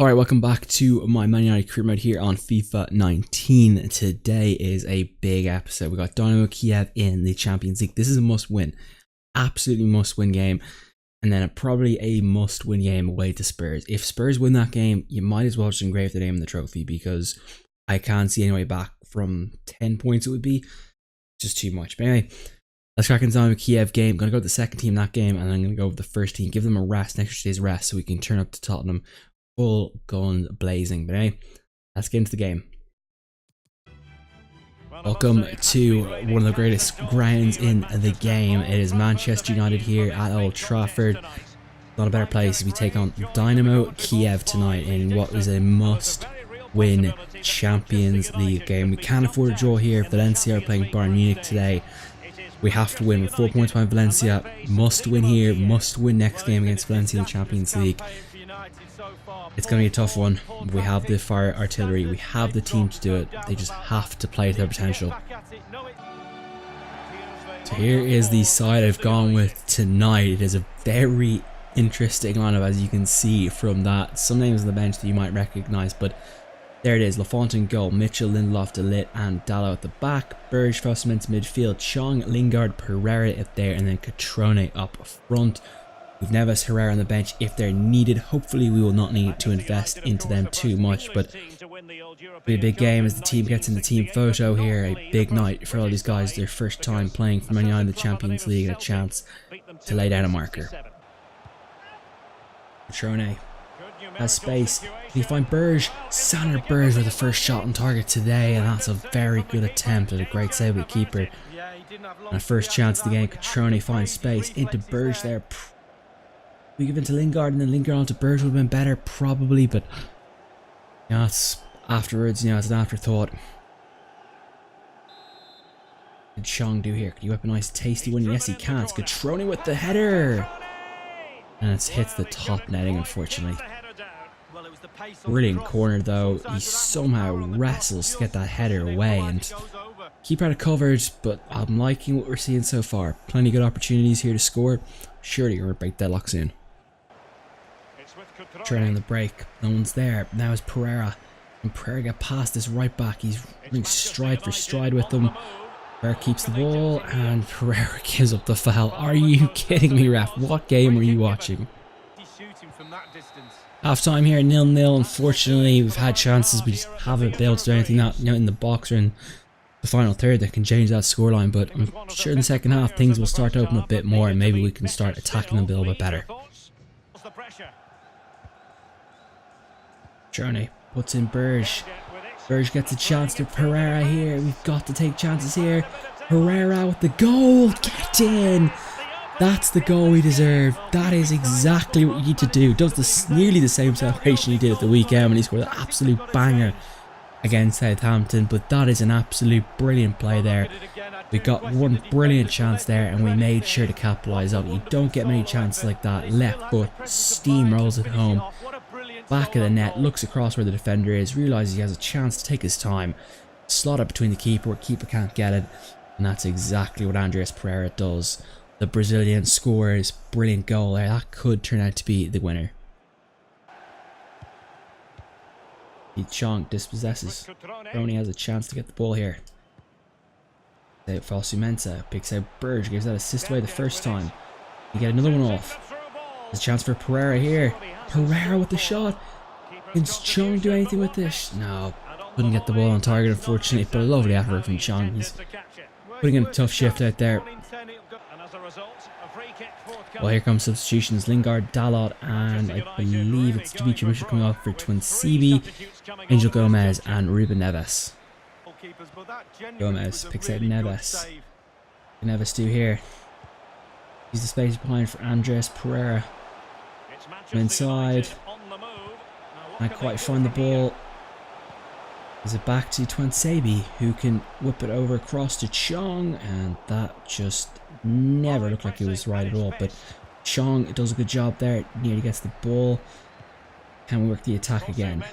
Alright, welcome back to my Man United career mode here on FIFA 19. Today is a big episode. We got Dynamo Kiev in the Champions League. This is a must-win. Absolutely must-win game. And then probably a must-win game away to Spurs. If Spurs win that game, you might as well just engrave the name in the trophy because I can't see any way back from 10 points it would be. Just too much. But anyway, let's crack into the Dynamo Kiev game. I'm going to go with the second team in that game and I'm going to go with the first team. Give them a rest, an extra day's rest so we can turn up to Tottenham full gun blazing. But anyway, let's get into the game. Welcome to one of the greatest grounds in the game. It is Manchester United here at Old Trafford. Not a better place. We take on Dynamo Kiev tonight in what is a must-win Champions League game. We can't afford a draw here. Valencia are playing Bayern Munich today. We have to win with 4 points behind Valencia. Must win here. Must win next game against Valencia in the Champions League. It's going to be a tough one. We have the fire artillery. We have the team to do it. They just have to play to their potential. So here is the side I've gone with tonight. It is a very interesting lineup, as you can see from that. Some names on the bench that you might recognise, but there it is. Lafont in goal, Mitchell, Lindelof, De Ligt and Dalot at the back. Berge, Fossman midfield, Chong, Lingard, Pereira up there, and then Catrone up front. We've Neves, Herrera on the bench if they're needed. Hopefully we will not need to invest into them too much, but it'll be a big game as the team gets in the team photo here. A big night for all these guys. Their first time playing for Man United in the Champions League and a chance to lay down a marker. Catrone has space. Can he find Berge? Sander Berge with the first shot on target today, and that's a very good attempt at a great save with the keeper. And a first chance of the game. Catrone finds space into Berge there. We give it to Lingard and then Lingard onto Berge would have been better probably, but yeah, it's afterwards, it's an afterthought. What did Chong do here? Can you weaponize a tasty one? Yes he can. It's Catrone with the header! And it hits the top netting, unfortunately. Brilliant corner though. He somehow wrestles to get that header away and keeper out of covered, but I'm liking what we're seeing so far. Plenty of good opportunities here to score. Surely you're going to break deadlock soon. Trying on the break. No one's there. Now it's Pereira. And Pereira get past this right back. He's running stride for stride with them. Pereira keeps the ball and Pereira gives up the foul. Are you kidding me, ref? What game are you watching? Half time here, 0-0. Unfortunately, we've had chances. We just haven't been able to do anything that, in the box or in the final third that can change that scoreline. But I'm sure in the second half things will start to open up a bit more and maybe we can start attacking them a little bit better. Catrone puts in Berge. Berge gets a chance to Pereira here. We've got to take chances here. Pereira with the goal. Get in. That's the goal we deserve. That is exactly what you need to do. Does nearly the same celebration he did at the weekend when he scored an absolute banger against Southampton, but that is an absolute brilliant play there. We got one brilliant chance there and we made sure to capitalise on it. You don't get many chances like that. Left foot steamrolls it home. Back of the net, looks across where the defender is, realises he has a chance to take his time. Slot it between the keeper can't get it. And that's exactly what Andreas Pereira does. The Brazilian scores. Brilliant goal there. That could turn out to be the winner. Chong dispossesses. Catrone has a chance to get the ball here. Out Fosu picks out Berge, gives that assist away the first time. You get another one off. There's a chance for Pereira here. Pereira with the shot. Can Chong do anything with this? No, couldn't get the ball on target unfortunately, but a lovely effort from Chong. He's putting in a tough shift out there. Well, here comes substitutions. Lingard, Dalot, and I believe it's Dimitri Mitchell coming off for Twinsebe, Angel Gomez, and Ruben Neves. Gomez picks out Neves. What can Neves do here? Use the space behind for Andres Pereira. From inside. Can't quite find the ball. Is it back to Twinsebe, who can whip it over across to Chong, and that just never looked like it was right at all, but Chong does a good job there, nearly gets the ball. Can we work the attack again?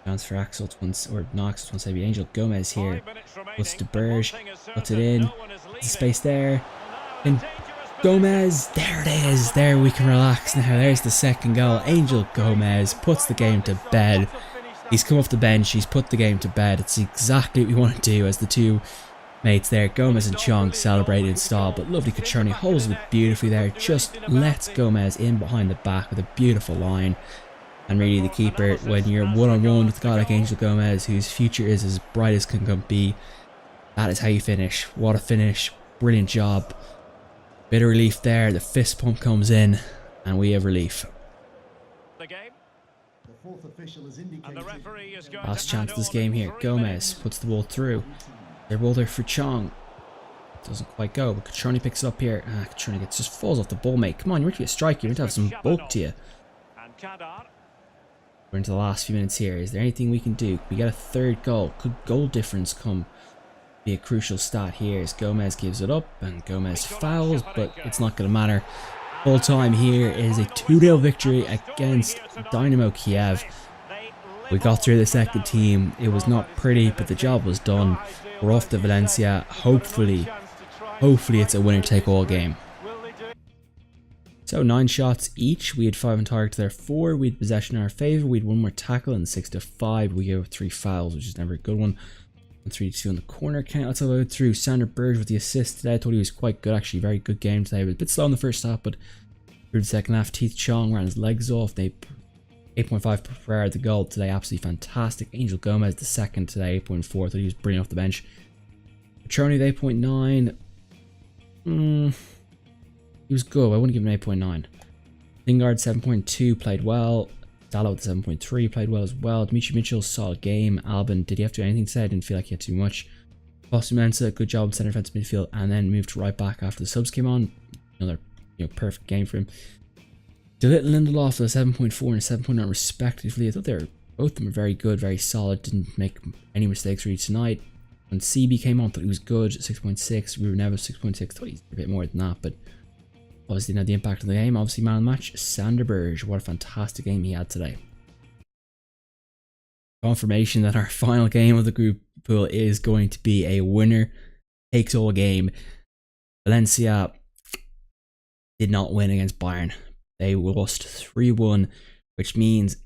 Chance for Axel Twinsebe. Angel Gomez here. Puts to Berge, puts it in. There's space there. And Gomez, there it is. There we can relax now. There's the second goal. Angel Gomez puts the game to bed. He's come off the bench. He's put the game to bed. It's exactly what we want to do as the two mates there. Gomez and Chong celebrated in style, but lovely Cutrone holds it beautifully there. Just lets Gomez in behind the back with a beautiful line. And really the keeper, when you're one-on-one with a guy like Angel Gomez, whose future is as bright as can be, that is how you finish. What a finish. Brilliant job. Bit of relief there. The fist pump comes in and we have relief. Last chance of this game here. Gomez puts the ball through. They're ball there for Chong. Doesn't quite go, but Cutrone picks it up here. Cutrone just falls off the ball, mate. Come on, you're meant to be a striker. You need to have some bulk to you. We're into the last few minutes here. Is there anything we can do? We get a third goal. Could goal difference come? Be a crucial stat here as Gomez gives it up and Gomez fouls, but it's not going to matter. Full time here is a 2-0 victory against Dynamo Kiev. We got through the second team. It was not pretty, but the job was done. We're off to Valencia. Hopefully it's a winner-take-all game. So 9 shots each. We had 5 on target to their 4. We had possession in our favour. We had 1 more tackle and 6-5. We gave up 3 fouls, which is never a good one. 3-2 on the corner count. Let's have a go through. Sander Berge with the assist today. I thought he was quite good, actually. Very good game today. He was a bit slow in the first half, but through the second half, Teeth Chong ran his legs off. They 8.5 per hour the goal today. Absolutely fantastic. Angel Gomez the second today, 8.4. Thought he was brilliant off the bench. Petroni with 8.9. He was good. I wouldn't give him 8.9. Lingard 7.2 played well. Dallo with 7.3 played well as well. Dimitri Mitchell, solid game. Albin, did he have to do anything today? I didn't feel like he had to do much. Foster Mensah, good job in centre defensive midfield, and then moved to right back after the subs came on. Another perfect game for him. DeLittle Lindelof with a 7.4 and a 7.9 respectively. I thought they were both of them were very good, very solid. Didn't make any mistakes really tonight. When CB came on, thought he was good. 6.6. Ruben Neves 6.6. Thought he's a bit more than that, but obviously didn't have the impact of the game. Obviously man of the match, Sander Berge. What a fantastic game he had today. Confirmation that our final game of the group pool is going to be a winner takes all game. Valencia did not win against Bayern. They lost 3-1, which means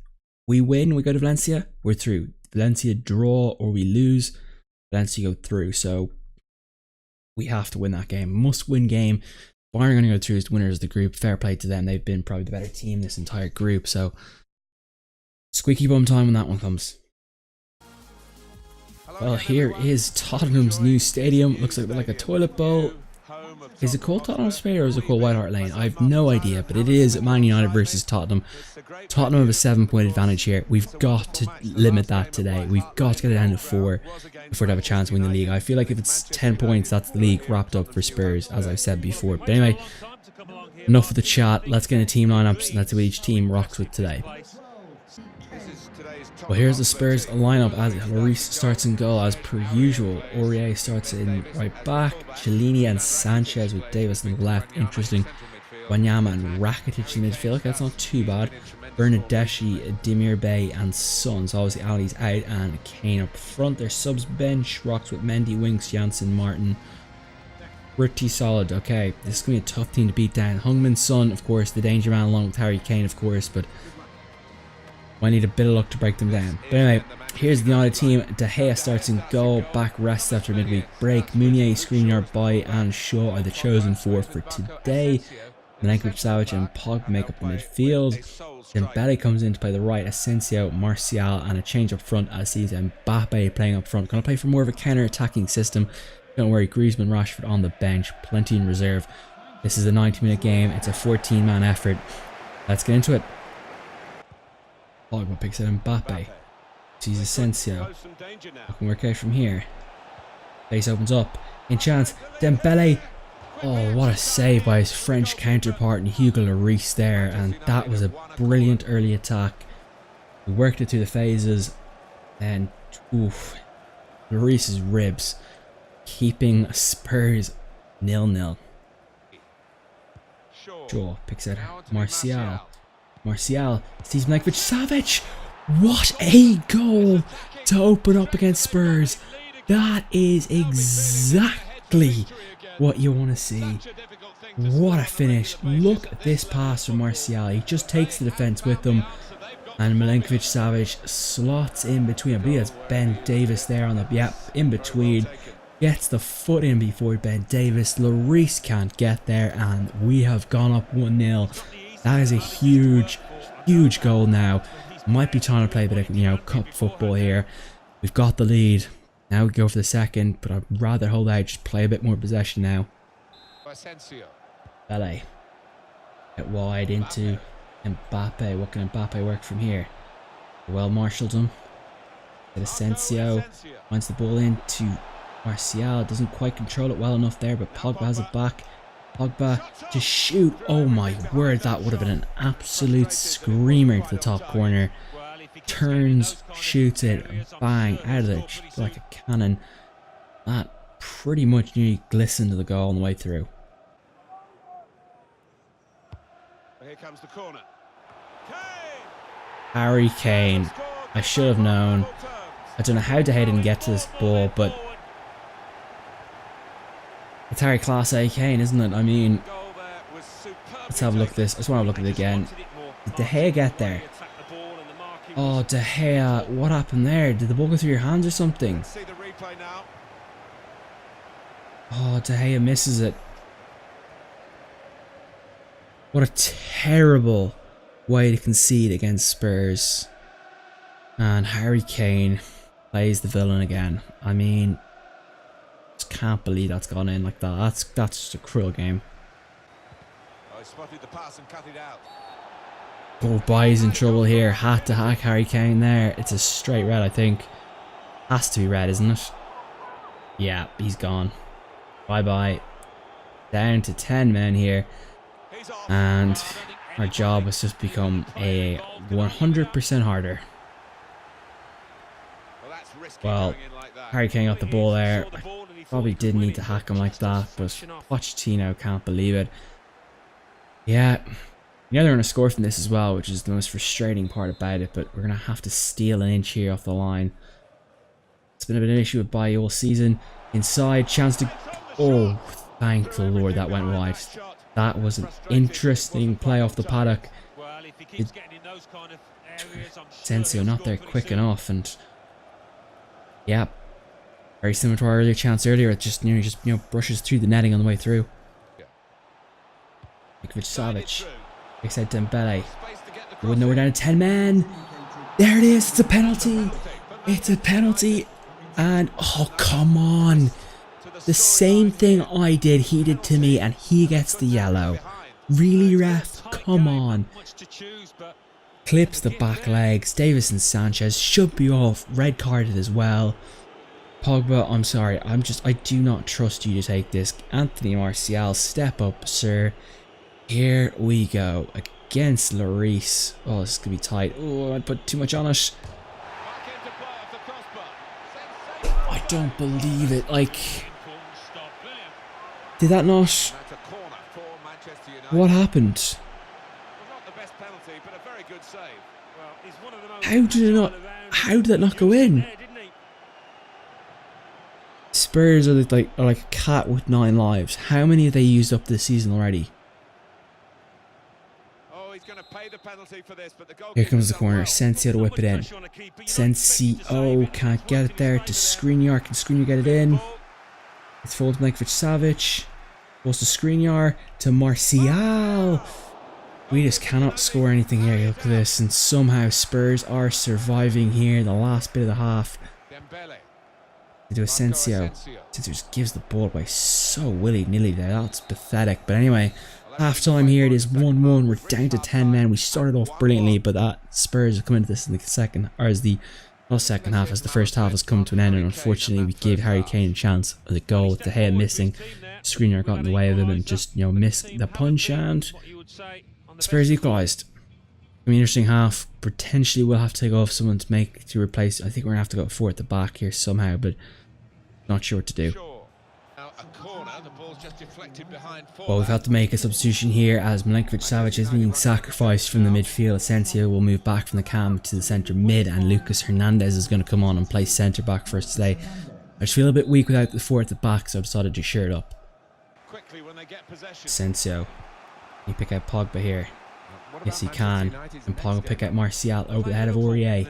we win, we go to Valencia, we're through. Valencia draw or we lose, Valencia go through. So we have to win that game. Must win game. Bayern are going to go through as winners of the group. Fair play to them. They've been probably the better team this entire group. So squeaky bum time when that one comes. Well, here is Tottenham's new stadium. Looks like a bit like a toilet bowl. Is it called Tottenham Square or is it called White Hart Lane? I have no idea, but it is Man United versus Tottenham. Tottenham have a 7-point advantage here. We've got to limit that today. We've got to get it down to 4 before to have a chance to win the league. I feel like if it's 10 points, that's the league wrapped up for Spurs, as I've said before. But anyway, enough of the chat. Let's get a team lineups, and let's see what each team rocks with today. Well, here's the Spurs lineup as Lloris starts in goal as per usual. Aurier starts in right back. Chiellini and Sanchez with Davis on the left. Interesting. Wanyama and Rakitic in midfield. Okay, that's not too bad. Bernadeschi, Demir Bay and Son. So obviously Ali's out and Kane up front. Their subs bench rocks with Mendy, Winks, Janssen, Martin. Pretty solid. Okay, this is going to be a tough team to beat down. Hungmin Son, of course, the danger man along with Harry Kane, of course, but might need a bit of luck to break them down. But anyway, here's the United team. De Gea starts in goal, back rest after a midweek break. Meunier, Skriniar, Baye and Shaw are the chosen 4 for today. Milenkovic, Savic and Pogba make up the midfield. Dembele comes in to play the right, Asensio, Martial, and a change up front as sees Mbappe playing up front. Gonna play for more of a counter-attacking system. Don't worry, Griezmann, Rashford on the bench, plenty in reserve. This is a 90-minute game. It's a 14-man effort. Let's get into it. Pogba picks it Mbappe. Sees Asensio. Can work out from here. Base opens up. In chance. Dembele. Oh, what a save by his French counterpart and Hugo Lloris there. And that was a brilliant early attack. We worked it through the phases. And oof. Lloris's ribs. Keeping Spurs 0-0. Shaw picks it Martial. Martial sees Milenkovic, Savic. What a goal to open up against Spurs. That is exactly what you want to see. What a finish. Look at this pass from Martial. He just takes the defence with him. And Milinkovic-Savic slots in between. I believe that's Ben Davis there on the... Yep, in between. Gets the foot in before Ben Davis. Lloris can't get there. And we have gone up 1-0. That is a huge, huge goal now. Might be trying to play a bit of, you know, cup football here. We've got the lead. Now we go for the second. But I'd rather hold out. Just play a bit more possession now. Bele. Get wide into Mbappe. What can Mbappe work from here? Well marshalled him. Get Asensio. Finds the ball into Martial. Doesn't quite control it well enough there, but Pogba has it back. Pogba to shoot. Oh my word, that would have been an absolute screamer to the top corner. Turns, shoots it, and bang, out of it like a cannon. That pretty much nearly glistened to the goal on the way through. Here comes the corner. Harry Kane. I should have known. I don't know how De Gea didn't get to this ball, but it's Harry Class A Kane, isn't it? I mean, let's have a look at this. I just want to have a look at it again. Did De Gea get there? Oh, De Gea, what happened there? Did the ball go through your hands or something? Oh, De Gea misses it. What a terrible way to concede against Spurs. And Harry Kane plays the villain again. I mean, just can't believe that's gone in like that. That's just a cruel game. I spotted the pass and cut it out. Oh, Bai's in trouble here. Had to hack Harry Kane there. It's a straight red, I think. Has to be red, isn't it? Yeah, he's gone. Bye-bye. Down to 10 men here. And our job has just become a 100% harder. Well, Harry Kane got the ball there. I probably didn't need to hack him like that, but Pochettino can't believe it. Yeah, you know they're going to score from this as well, which is the most frustrating part about it, but we're going to have to steal an inch here off the line. It's been a bit of an issue with Bailly all season. Inside, chance to... Oh, thank the Lord that went wide. That was an interesting play off the paddock. Asensio not there quick enough, and yeah, very similar to our earlier chance earlier. It just nearly just brushes through the netting on the way through. Milinkovic-Savic takes out Dembele. Wouldn't know we're down to 10 men. There it is. It's a penalty. It's a penalty, and oh come on. The same thing I did, he did to me, and he gets the yellow. Really, ref? Come on. Clips the back legs. Davis and Sanchez should be off. Red carded as well. Pogba, I'm sorry. I do not trust you to take this. Anthony Martial, step up, sir. Here we go. Against Lloris. Oh, this is going to be tight. Oh, I put too much on it. I don't believe it. Like... Did that not... What happened? How did it not... How did that not go in? Spurs are like a cat with 9 lives. How many have they used up this season already? Here comes the corner. Asensio to whip it in. Asensio can't get it there to Skriniar. Can Skriniar get it in? It's full to Milinkovic-Savic. Goes to Skriniar to Martial. We just cannot score anything here. Look at this. And somehow Spurs are surviving here. The last bit of the half. They do Asensio. Asensio just gives the ball away so willy-nilly there. That's pathetic. But anyway, half time here. It is 1-1. We're down to 10 men. We started off brilliantly, but that Spurs have come into this in the second, or as the not second half, as the first half has come to an end, and unfortunately we gave Harry Kane a chance of the goal with De Gea missing. Skriniar got in the way of him and just missed the punch, and Spurs equalised. I mean, interesting half. Potentially we'll have to take off someone to replace. I think we're gonna have to go 4 at the back here somehow, but not sure what to do. Well, we've had to make a substitution here as Milinkovic-Savic is being sacrificed from the midfield. Asensio will move back from the cam to the centre mid, and Lucas Hernandez is going to come on and play centre back for us today. I just feel a bit weak without the 4 at the back, so I decided to share it up. quickly when they get possession. Asensio. Can he pick out Pogba here? Yes, he can. And Pogba will pick out Martial over the head of Aurier.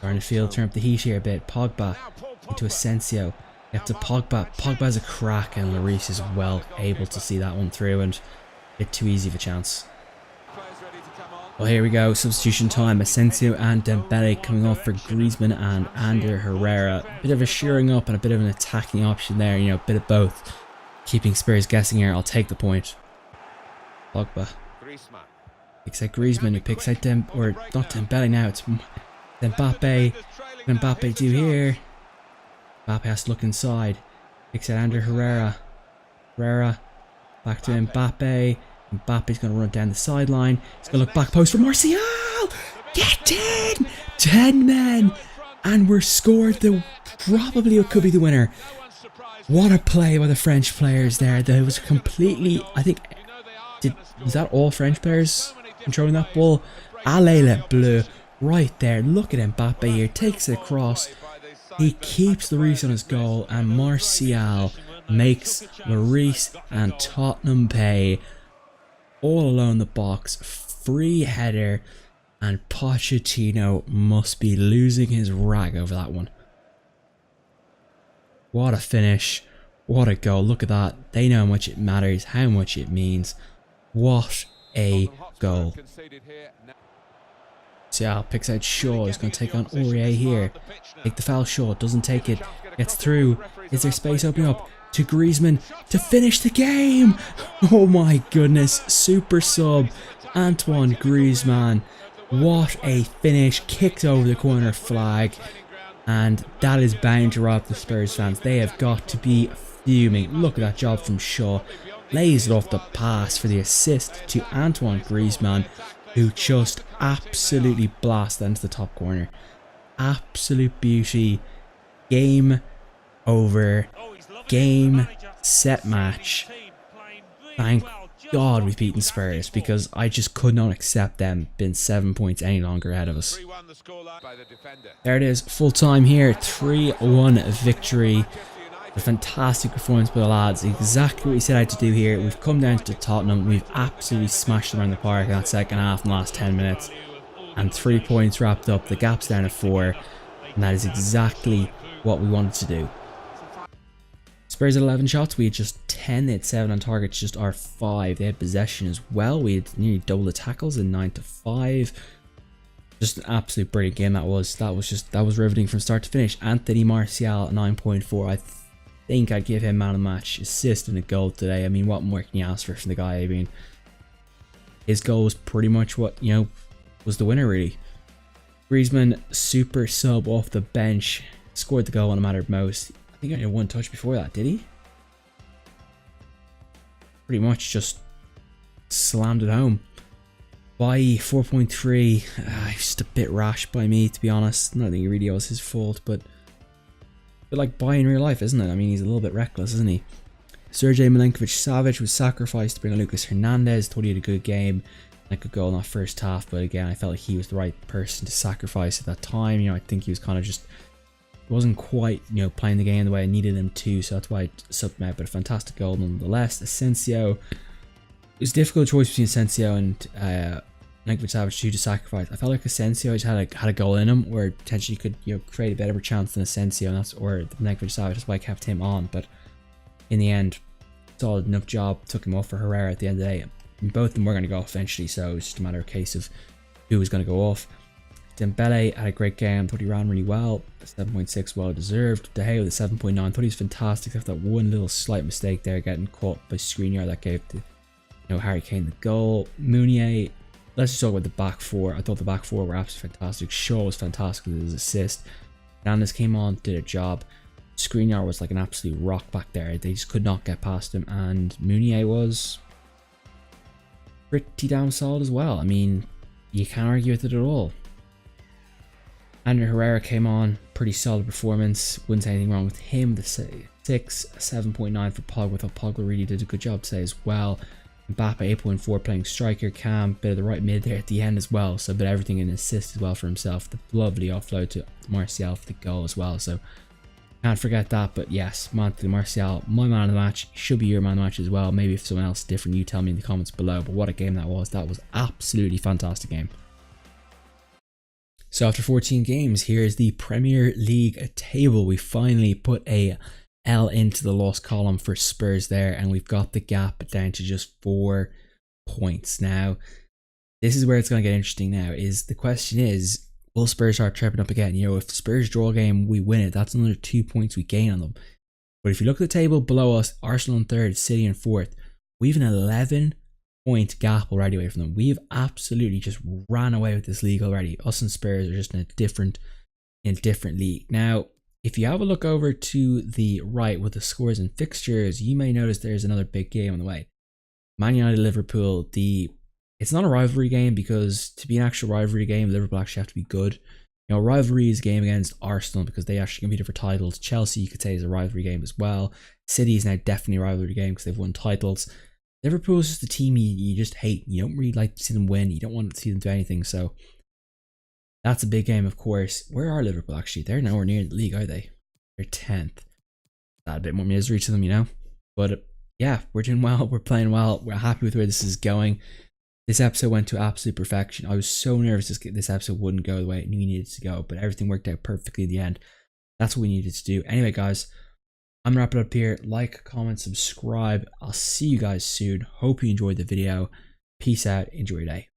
Trying to field, turn up the heat here a bit. Pogba into Asensio. Get to Pogba. Pogba's a crack, and Lloris is well able to see that one through, and a bit too easy of a chance. Well, here we go. Substitution time. Asensio and Dembele coming off for Griezmann and Ander Herrera. A bit of a shearing up and a bit of an attacking option there. You know, a bit of both. Keeping Spurs guessing here. I'll take the point. Pogba picks out Griezmann, who picks out not Dembele now, it's Mbappe. What Mbappe do here? Mbappe has to look inside. Picks out Ander Herrera. Herrera back to Mbappe. Mbappe's going to run down the sideline. He's going to look back post for Martial. Get in! 10 men! And we're scored probably it could be the winner. What a play by the French players there. That was completely, I think, was that all French players controlling that ball? Allez le bleu. Right there. Look at Mbappe here. Takes it across. He keeps Lloris on his goal. And Martial makes Lloris and Tottenham pay. All alone in the box. Free header. And Pochettino must be losing his rag over that one. What a finish. What a goal. Look at that. They know how much it matters. How much it means. What a goal. Martial picks out Shaw. He's going to take on Aurier here. Take the foul. Shaw doesn't take it. Gets through. Is there space opening up to Griezmann to finish the game? Oh my goodness. Super sub. Antoine Griezmann. What a finish. Kicked over the corner flag. And that is bound to rob the Spurs fans. They have got to be fuming. Look at that job from Shaw. Lays it off the pass for the assist to Antoine Griezmann, who just absolutely blasted into the top corner. Absolute beauty. Game over. Game, set, match. Thank God we've beaten Spurs, because I just could not accept them being 7 points any longer ahead of us. There it is, full time here. 3-1 victory. A fantastic performance by the lads. Exactly what we set out to do here. We've come down to Tottenham. We've absolutely smashed them around the park in that second half in the last 10 minutes. And 3 points wrapped up. The gap's down to 4. And that is exactly what we wanted to do. Spurs had 11 shots. We had just 10. They had 7 on target, just our 5. They had possession as well. We had nearly double the tackles in 9-5. Just an absolute brilliant game that was. That was riveting from start to finish. Anthony Martial, 9.4. I think I'd give him man of the match, assist and a goal today. I mean, what more can you ask for from the guy? I mean, his goal was pretty much what, you know, was the winner really. Griezmann, super sub off the bench, scored the goal when it mattered most. I think I only had 1 touch before that, did he? Pretty much just slammed it home. Bailly 4.3, just a bit rash by me, to be honest. I don't think it really was his fault, but like Bailly in real life, isn't it? I mean, he's a little bit reckless, isn't he? Sergej Milinkovic-Savic was sacrificed to bring on Lucas Hernandez. Thought he had a good game, a good goal in that first half, but again, I felt like he was the right person to sacrifice at that time. You know, I think he was kind of just wasn't quite, you know, playing the game the way I needed him to, so that's why I subbed him out. But a fantastic goal nonetheless. Asensio, it was a difficult choice between Asensio and Milinkovic-Savic to sacrifice. I felt like Asensio just had a goal in him where potentially could, you know, create a better chance than Asensio, and that's or Milinkovic-Savic. That's why I kept him on. But in the end, solid enough job. Took him off for Herrera at the end of the day. And both of them were going to go off eventually, so it's just a matter of case of who was going to go off. Dembele had a great game. Thought he ran really well. 7.6, well deserved. De Gea with a 7.9. Thought he was fantastic. Except that one little slight mistake there, getting caught by Skriniar that gave the, you know, Harry Kane the goal. Meunier. Let's just talk about the back four. I thought the back four were absolutely fantastic. Shaw was fantastic with his assist. Hernandez came on, did a job. Skriniar was like an absolute rock back there. They just could not get past him. And Meunier was pretty damn solid as well. I mean, you can't argue with it at all. Ander Herrera came on, pretty solid performance. Wouldn't say anything wrong with him. The 7.9 for Pogba. I thought Pogba really did a good job today as well. Mbappe 8.4 playing striker. Cam, bit of the right mid there at the end as well. So a bit of everything in assist as well for himself. The lovely offload to Martial for the goal as well. So Can't forget that. But yes, Monty Martial, my man of the match. Should be your man of the match as well. Maybe if someone else is different, you tell me in the comments below. But what a game that was. That was absolutely fantastic game. So after 14 games, here's the Premier League table. We finally put a L into the loss column for Spurs there, and we've got the gap down to just 4 points. Now, this is where it's going to get interesting now. The question is, will Spurs start tripping up again? You know, if the Spurs draw a game, we win it. That's another 2 points we gain on them. But if you look at the table below us, Arsenal in 3rd, City in 4th, we have an 11-point gap already away from them. We've absolutely just ran away with this league already. Us and Spurs are just in a different league. Now, if you have a look over to the right with the scores and fixtures, you may notice there's another big game on the way. Man United, Liverpool. It's not a rivalry game, because to be an actual rivalry game, Liverpool actually have to be good. You know, rivalry is a game against Arsenal because they actually competed for titles. Chelsea, you could say, is a rivalry game as well. City is now definitely a rivalry game because they've won titles. Liverpool is just a team you just hate. You don't really like to see them win. You don't want to see them do anything. So that's a big game, of course. Where are Liverpool actually? They're nowhere near the league, are they? They're 10th. Add a bit more misery to them, you know? But yeah, we're doing well. We're playing well. We're happy with where this is going. This episode went to absolute perfection. I was so nervous this episode wouldn't go the way it needed to go, but everything worked out perfectly in the end. That's what we needed to do. Anyway, guys, I'm wrapping up here. Like, comment, subscribe. I'll see you guys soon. Hope you enjoyed the video. Peace out. Enjoy your day.